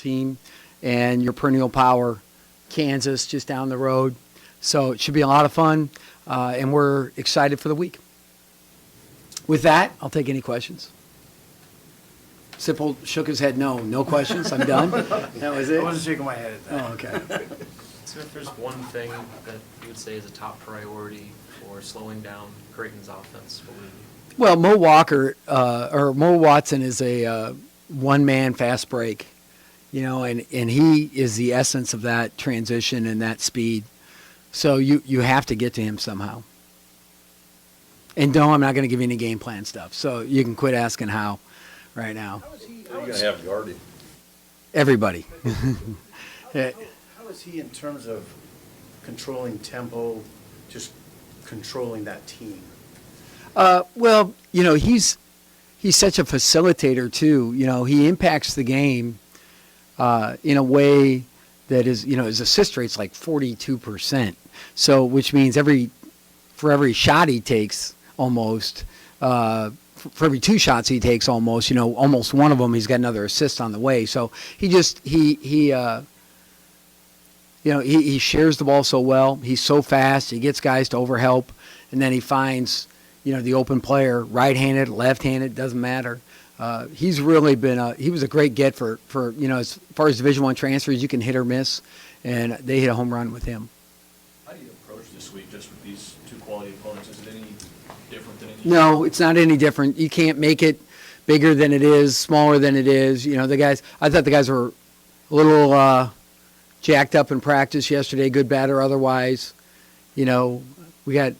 team, and your perennial power, Kansas, just down the road. So it should be a lot of fun, and we're excited for the week. With that, I'll take any questions. Sipple shook his head, no questions, I'm done. That was it? I wasn't shaking my head at that. Oh, okay. So if there's one thing that you would say is a top priority for slowing down Creighton's offense, what would it be? Well, Mo Watson is a one-man fast break, and he is the essence of that transition and that speed. So you have to get to him somehow. And no, I'm not going to give you any game plan stuff. So you can quit asking how right now. How are you going to have guarded? Everybody. How is he in terms of controlling tempo, just controlling that team? Well, he's such a facilitator too. He impacts the game in a way that is, his assist rate's like 42%. So, which means for every shot he takes, almost, for every 2 shots he takes, almost, almost one of them he's got another assist on the way. So he shares the ball so well. He's so fast. He gets guys to overhelp, and then he finds, the open player, right-handed, left-handed, doesn't matter. He's really been he was a great get for as far as Division I transfers, you can hit or miss, and they hit a home run with him. How do you approach this week just with these 2 quality opponents? Is it any different than any? No, it's not any different. You can't make it bigger than it is, smaller than it is. The guys, I thought the guys were a little jacked up in practice yesterday, good, bad, or otherwise. We got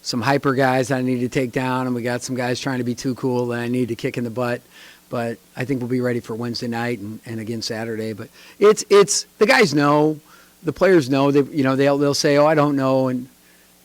some hyper guys that I need to take down, and we got some guys trying to be too cool that I need to kick in the butt. But I think we'll be ready for Wednesday night and again Saturday. But it's the guys know, the players know. They'll say, oh, I don't know, and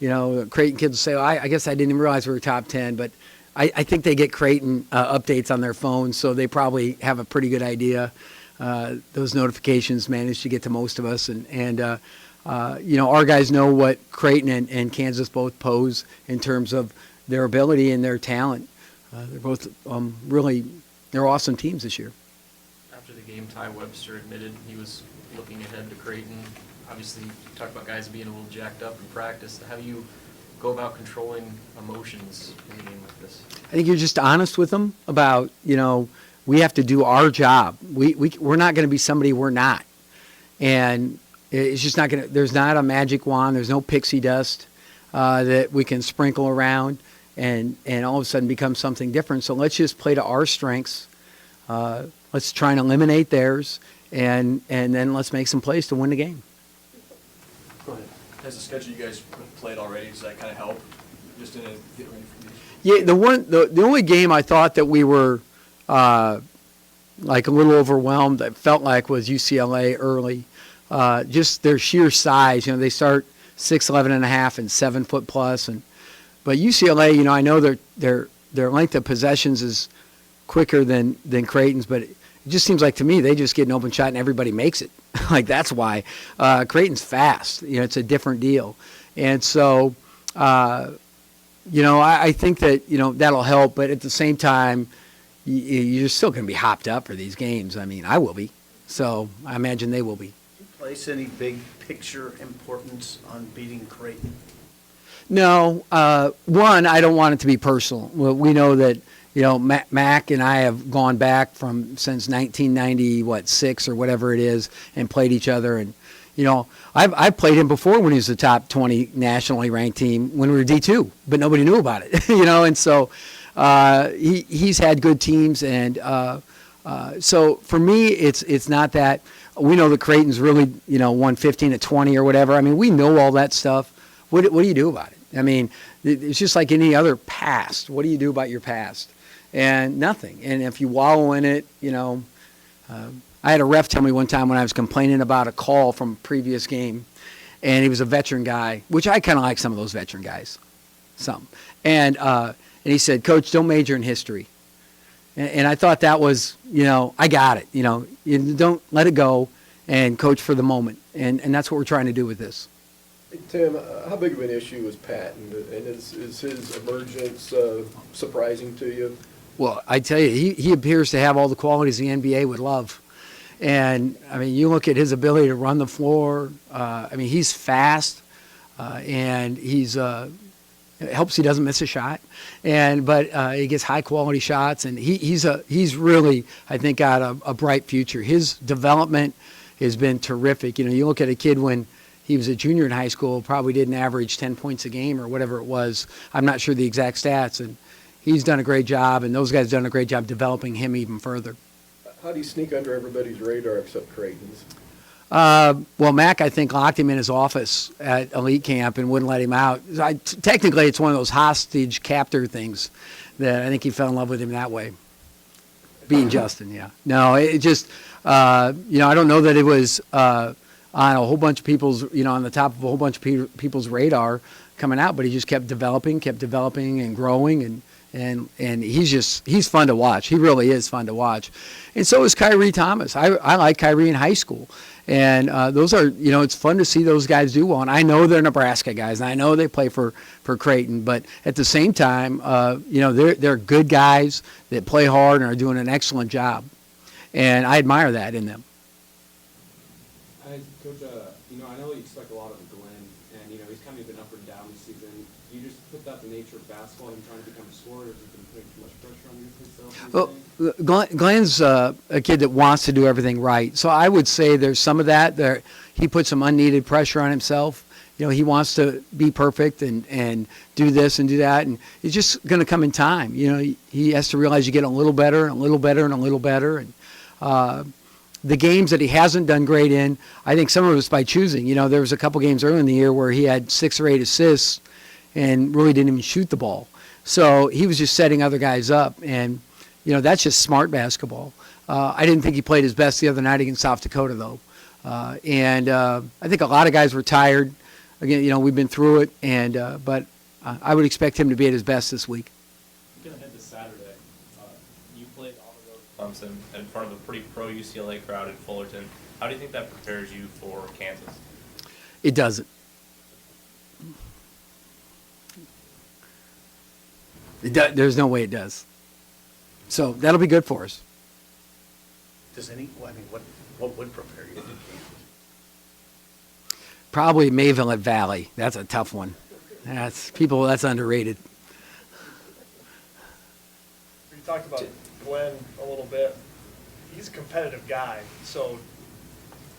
Creighton kids will say, oh, I guess I didn't even realize we were top 10. But I think they get Creighton updates on their phones, so they probably have a pretty good idea. Those notifications manage to get to most of us, and our guys know what Creighton and Kansas both pose in terms of their ability and their talent. They're both they're awesome teams this year. After the game, Ty Webster admitted he was looking ahead to Creighton. Obviously, you talk about guys being a little jacked up in practice. How do you go about controlling emotions in a game like this? I think you're just honest with them about, we have to do our job. We're not going to be somebody we're not. And it's just not going to, there's not a magic wand. There's no pixie dust that we can sprinkle around and all of a sudden become something different. So let's just play to our strengths. Let's try and eliminate theirs, and then let's make some plays to win the game. Go ahead. Has the schedule you guys played already, does that kind of help? Just in a get ready for these? Yeah, the only game I thought that we were like a little overwhelmed, I felt like, was UCLA early. Just their sheer size. They start 6'11 and a half and 7 foot plus, but UCLA, I know their length of possessions is quicker than Creighton's, but it just seems like to me they just get an open shot and everybody makes it. Like that's why Creighton's fast. It's a different deal, and so I think that that'll help. But at the same time, you're still going to be hopped up for these games. I mean, I will be, so I imagine they will be. Place any big picture importance on beating Creighton? No. One, I don't want it to be personal. Well, we know that Mac and I have gone back since 1996 or whatever it is, and played each other. And I've played him before when he was the top 20 nationally ranked team when we were D2, but nobody knew about it. And so he's had good teams, and so for me, it's not that. We know that Creighton's really, won 15 to 20 or whatever. I mean, we know all that stuff. What do you do about it? I mean, it's just like any other past. What do you do about your past? And nothing. And if you wallow in it, I had a ref tell me one time when I was complaining about a call from a previous game, and he was a veteran guy, which I kind of like some of those veteran guys, some. And he said, Coach, don't major in history. And I thought that was, I got it. You don't let it go and coach for the moment. And that's what we're trying to do with this. Hey, Tim, how big of an issue is Patton? And is his emergence surprising to you? Well, I tell you, he appears to have all the qualities the NBA would love. And, I mean, you look at his ability to run the floor. I mean, he's fast, and it helps he doesn't miss a shot. But he gets high-quality shots, and he's really, I think, got a bright future. His development has been terrific. You know, you look at a kid when he was a junior in high school, probably didn't average 10 points a game or whatever it was. I'm not sure the exact stats, and he's done a great job, and those guys have done a great job developing him even further. How do you sneak under everybody's radar except Creighton's? Well, Mac, I think, locked him in his office at elite camp and wouldn't let him out. Technically, it's one of those hostage captor things that I think he fell in love with him that way. Being Justin, yeah. No, it just, I don't know that it was on a whole bunch of people's, on the top of a whole bunch of people's radar coming out, but he just kept developing and growing, and he's fun to watch. He really is fun to watch. And so is Kyrie Thomas. I like Kyrie in high school. And those are, it's fun to see those guys do well. And I know they're Nebraska guys, and I know they play for Creighton. But at the same time, they're good guys that play hard and are doing an excellent job. And I admire that in them. Coach, I know you expect a lot of Glenn, and, he's kind of been up and down this season. Do you just put that in the nature of basketball and trying to become a scorer, or has he been putting too much pressure on himself? Well, Glenn's a kid that wants to do everything right. So I would say there's some of that. He puts some unneeded pressure on himself. He wants to be perfect and do this and do that. And it's just going to come in time. He has to realize you get a little better and a little better and a little better. And the games that he hasn't done great in, I think some of it's by choosing. There was a couple games early in the year where he had 6 or 8 assists and really didn't even shoot the ball. So he was just setting other guys up. And that's just smart basketball. I didn't think he played his best the other night against South Dakota, though. I think a lot of guys were tired. Again, we've been through it, but I would expect him to be at his best this week. Looking ahead to Saturday, you played on the road Clemson in front of a pretty pro UCLA crowd in Fullerton. How do you think that prepares you for Kansas? It doesn't. There's no way it does. So that'll be good for us. What would prepare you for Kansas? Probably Mayville at Valley. That's a tough one. That's underrated. You talked about Glenn a little bit. He's a competitive guy, so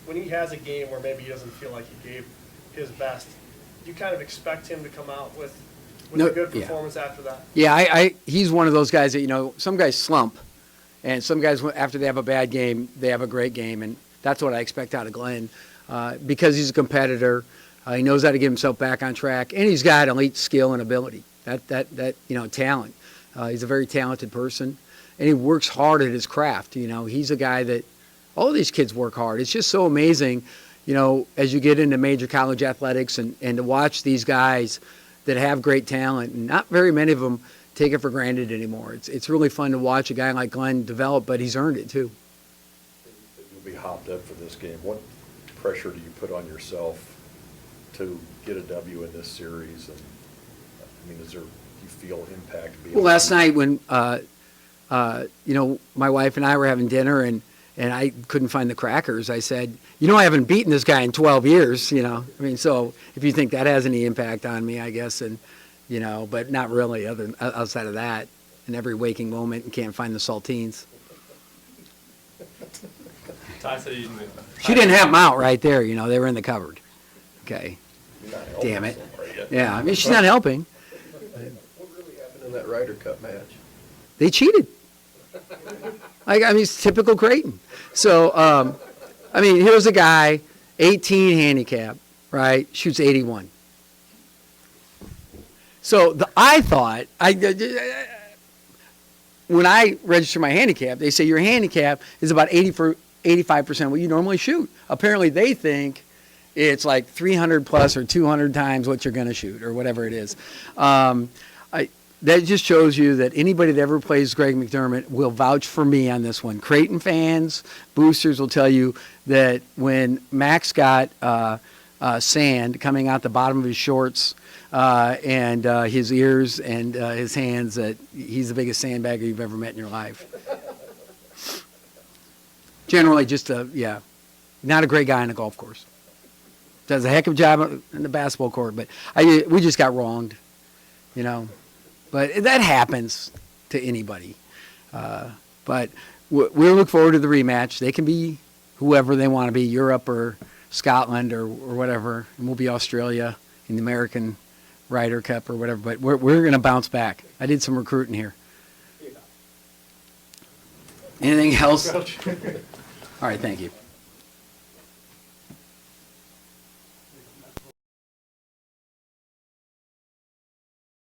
when he has a game where maybe he doesn't feel like he gave his best, you kind of expect him to come out with a good performance after that. Yeah, he's one of those guys that, some guys slump, and some guys, after they have a bad game, they have a great game, and that's what I expect out of Glenn. Because he's a competitor, he knows how to get himself back on track, and he's got elite skill and ability. That talent. He's a very talented person, and he works hard at his craft. He's a guy that all these kids work hard. It's just so amazing, as you get into major college athletics and to watch these guys that have great talent, and not very many of them take it for granted anymore. It's really fun to watch a guy like Glenn develop, but he's earned it too. You'll be hopped up for this game. What pressure do you put on yourself to get a W in this series? And do you feel impact? Well, last night when my wife and I were having dinner and I couldn't find the crackers, I said, I haven't beaten this guy in 12 years. So if you think that has any impact on me, I guess, and but not really. Outside of that, in every waking moment, and can't find the saltines. Ty said you She didn't have them out right there, they were in the cupboard. Okay. Damn it. Yeah, she's not helping. What really happened in that Ryder Cup match? They cheated. It's typical Creighton. So, here's a guy, 18 handicap, right, shoots 81. So I thought, when I register my handicap, they say your handicap is about 85% what you normally shoot. Apparently they think it's like 300 plus or 200 times what you're going to shoot or whatever it is. That just shows you that anybody that ever plays Greg McDermott will vouch for me on this one. Creighton fans, boosters will tell you that when Max got sand coming out the bottom of his shorts and his ears and his hands, that he's the biggest sandbagger you've ever met in your life. Generally, not a great guy on the golf course. Does a heck of a job in the basketball court, but we just got wronged, you know. But that happens to anybody. But we'll look forward to the rematch. They can be whoever they want to be, Europe or Scotland or whatever, and we'll be Australia in the American Ryder Cup or whatever. But we're going to bounce back. I did some recruiting here. Anything else? All right, thank you.